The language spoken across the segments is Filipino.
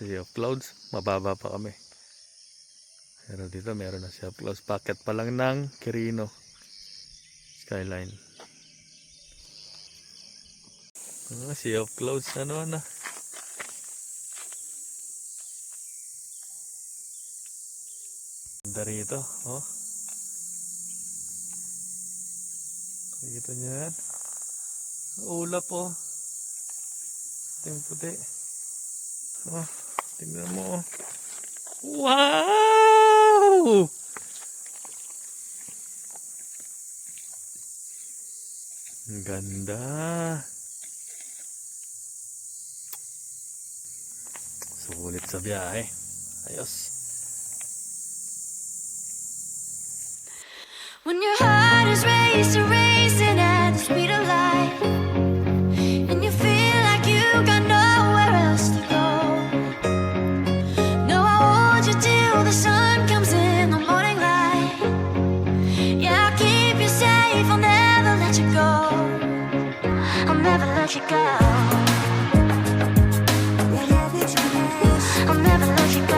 Sea of Clouds, mababa pa kami. Pero dito meron na Sea of Clouds. Packet pa lang ng Quirino Skyline. Sea of Clouds ano na. Ganda rito, oh. Nakikita nyo yan. Ulap, oh. Ito yung puti. Oh, tingnan mo, oh. Wow! Ang ganda. Sulit sa biyahe. Ayos. When your heart is racing at the speed of light, and you feel like you got nowhere else to go. No, I'll hold you till the sun comes in the morning light. Yeah, I'll keep you safe, I'll never let you go. I'll never let you go. I'll never let you go.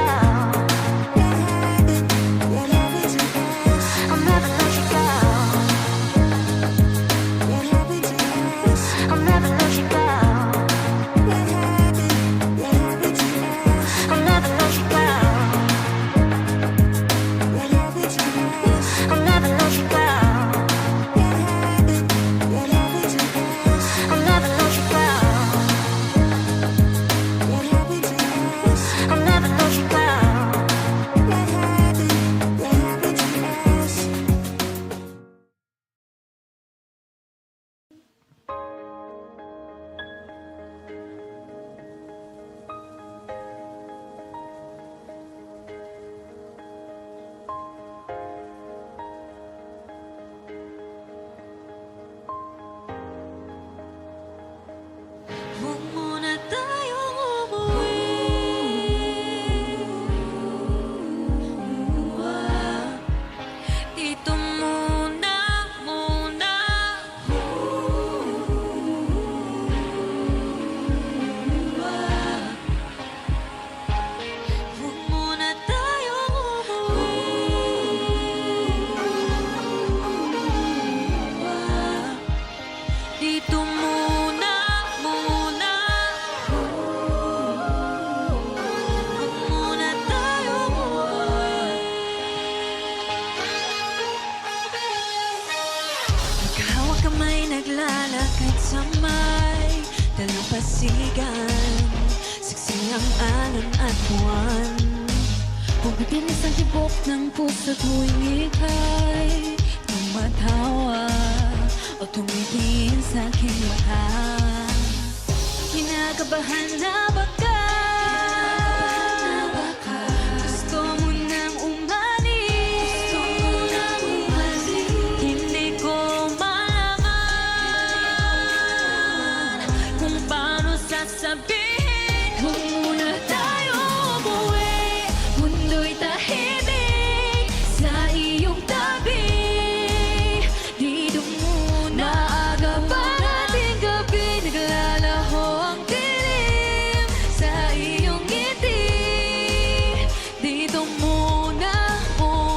Naglalakad sa may dalampasigan, saksi ang alon at buwan. Pumitinis ang tibok ng puso tuwing ika'y tumatawa o tumitingin sa aking mata. Kinakabahan na baka gusto mo nang umalis, hindi ko sabihin, huwag muna tayo umuwi. Mundo'y tahimik sa iyong tabi. Dito muna aga pa nating gabi, naglalaho ang dilim sa iyong ngiti. Dito muna ako.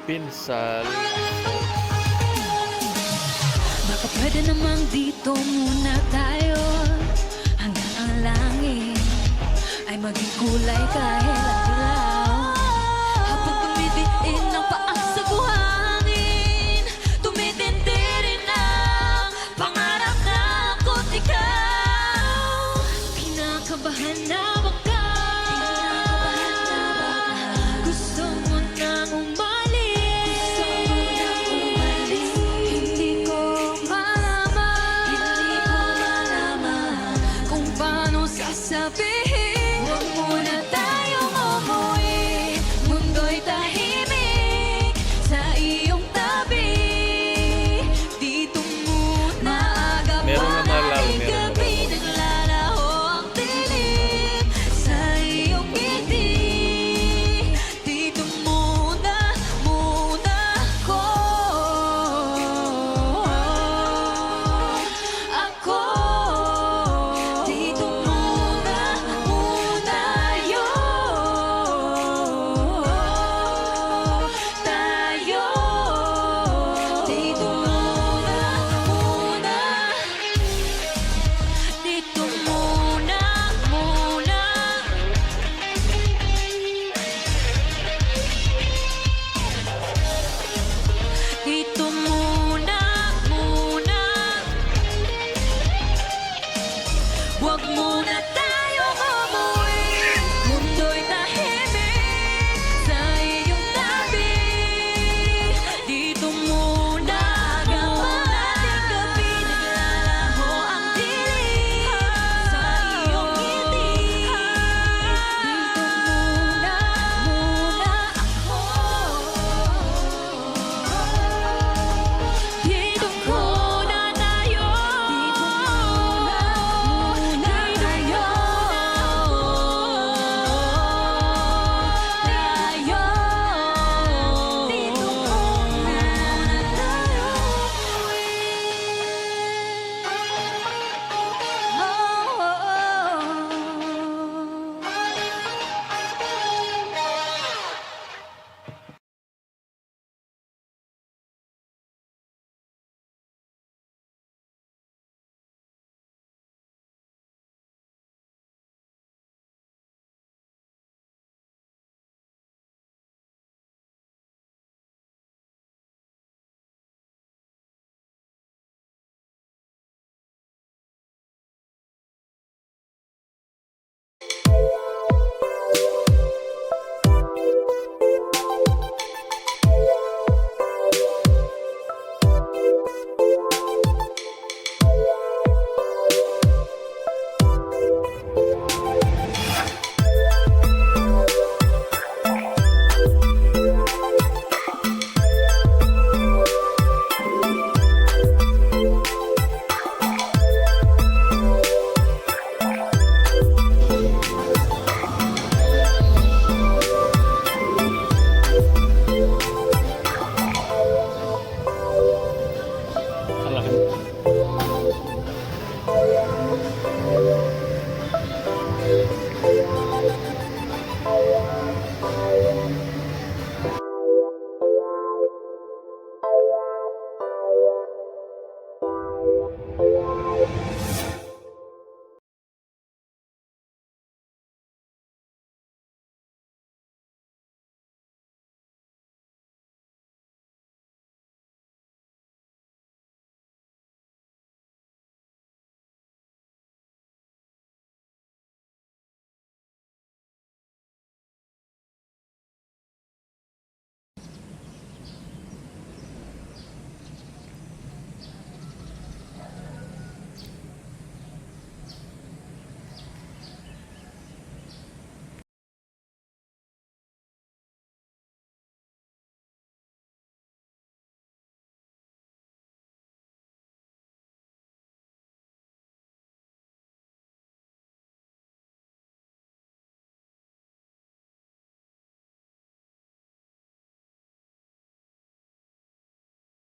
Pinsal. Baka pwede namang dito muna tayo, hanggang ang langit ay maging kulay kahit ilaw. Habang tumitiin ang paang sa buhangin, tumitindi rin ang pangarap na ako't ikaw. Kinakabahan na baka gusto mo nang umalis, hindi ko malaman kung paano sasabihin.